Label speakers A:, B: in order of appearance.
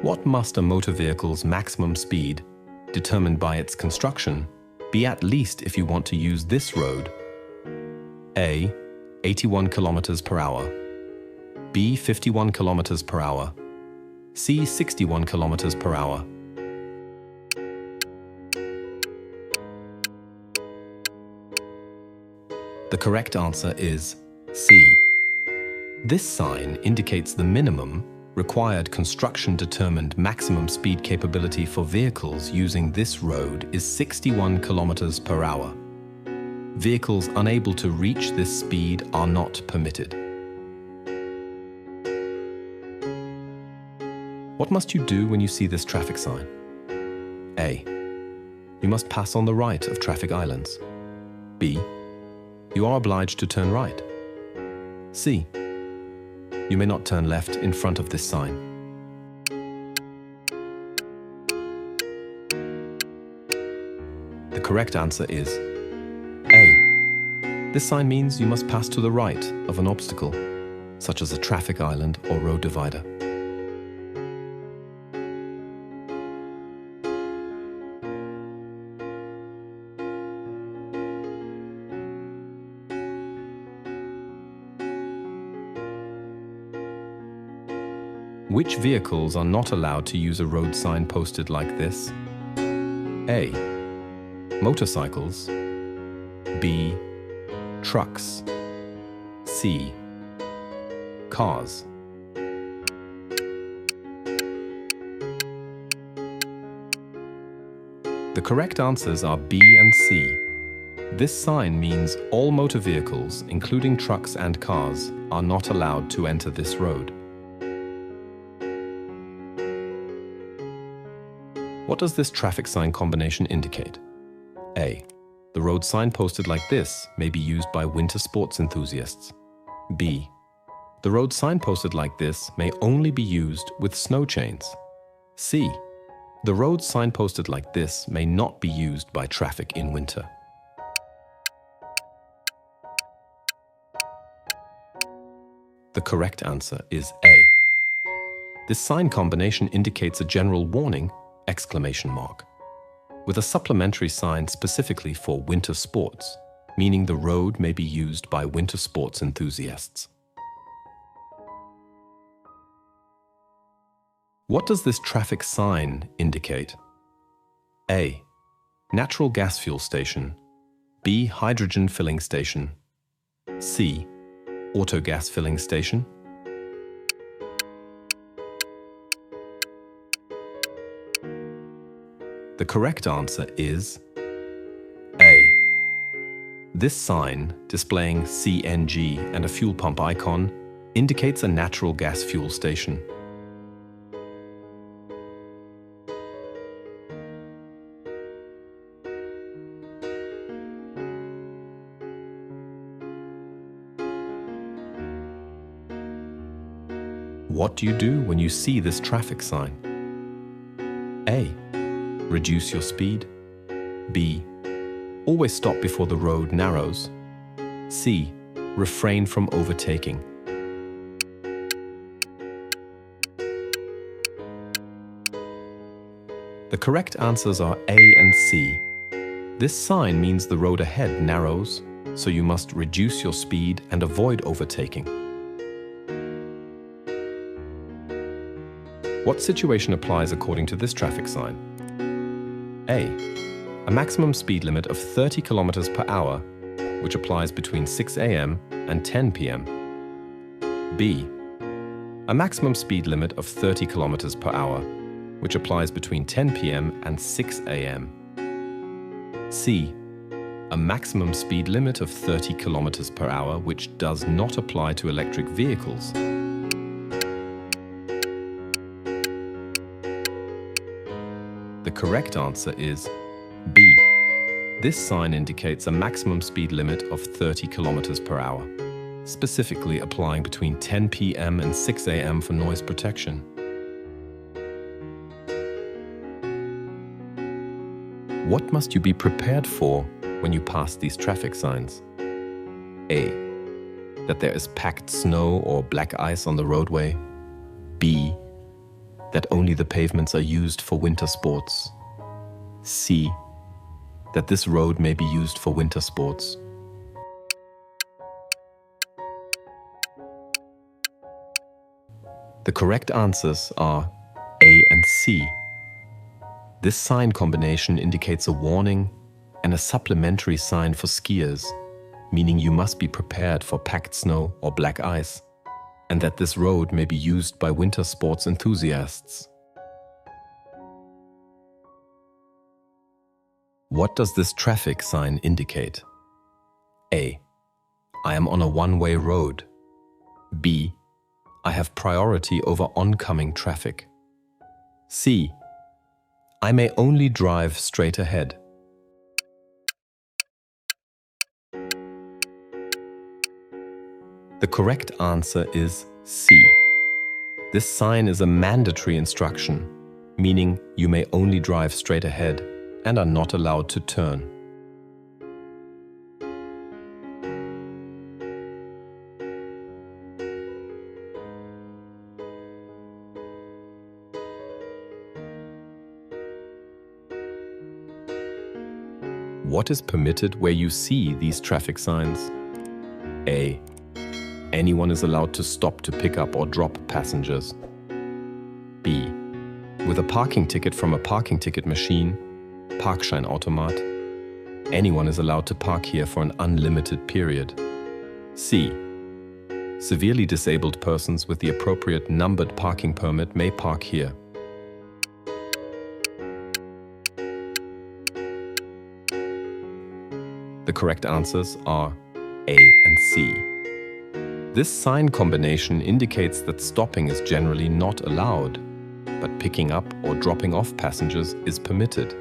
A: What must a motor vehicle's maximum speed, determined by its construction, be at least if you want to use this road? A. 81 kilometers per hour. B. 51 kilometers per hour. C. 61 kilometers per hour. The correct answer is C. This sign indicates the minimum required construction-determined maximum speed capability for vehicles using this road is 61 kilometers per hour. Vehicles unable to reach this speed are not permitted. What must you do when you see this traffic sign? A. You must pass on the right of traffic islands. B. You are obliged to turn right. C. You may not turn left in front of this sign. The correct answer is A. This sign means you must pass to the right of an obstacle, such as a traffic island or road divider. Which vehicles are not allowed to use a road sign posted like this? A. Motorcycles. B. Trucks. C. Cars. The correct answers are B and C. This sign means all motor vehicles, including trucks and cars, are not allowed to enter this road. What does this traffic sign combination indicate? A. The road sign posted like this may be used by winter sports enthusiasts. B. The road sign posted like this may only be used with snow chains. C. The road sign posted like this may not be used by traffic in winter. The correct answer is A. This sign combination indicates a general warning, ! With a supplementary sign specifically for winter sports, meaning the road may be used by winter sports enthusiasts. What does this traffic sign indicate? A. Natural gas fuel station. B. Hydrogen filling station. C. Auto gas filling station. The correct answer is A. This sign, displaying CNG and a fuel pump icon, indicates a natural gas fuel station. What do you do when you see this traffic sign? A. Reduce your speed. B. Always stop before the road narrows. C. Refrain from overtaking. The correct answers are A and C. This sign means the road ahead narrows, so you must reduce your speed and avoid overtaking. What situation applies according to this traffic sign? A. A maximum speed limit of 30 kilometers per hour, which applies between 6 a.m. and 10 p.m. B. A maximum speed limit of 30 kilometers per hour, which applies between 10 p.m. and 6 a.m. C. A maximum speed limit of 30 kilometers per hour, which does not apply to electric vehicles. The correct answer is B. This sign indicates a maximum speed limit of 30 kilometers per hour, specifically applying between 10 p.m. and 6 a.m. for noise protection. What must you be prepared for when you pass these traffic signs? A. That there is packed snow or black ice on the roadway. B. that only the pavements are used for winter sports. C. That this road may be used for winter sports. The correct answers are A and C. This sign combination indicates a warning and a supplementary sign for skiers, meaning you must be prepared for packed snow or black ice, and that this road may be used by winter sports enthusiasts. What does this traffic sign indicate? A. I am on a one-way road. B. I have priority over oncoming traffic. C. I may only drive straight ahead. The correct answer is C. This sign is a mandatory instruction, meaning you may only drive straight ahead and are not allowed to turn. What is permitted where you see these traffic signs? A. Anyone is allowed to stop to pick up or drop passengers. B. With a parking ticket from a parking ticket machine, Parkscheinautomat, anyone is allowed to park here for an unlimited period. C. Severely disabled persons with the appropriate numbered parking permit may park here. The correct answers are A and C. This sign combination indicates that stopping is generally not allowed, but picking up or dropping off passengers is permitted.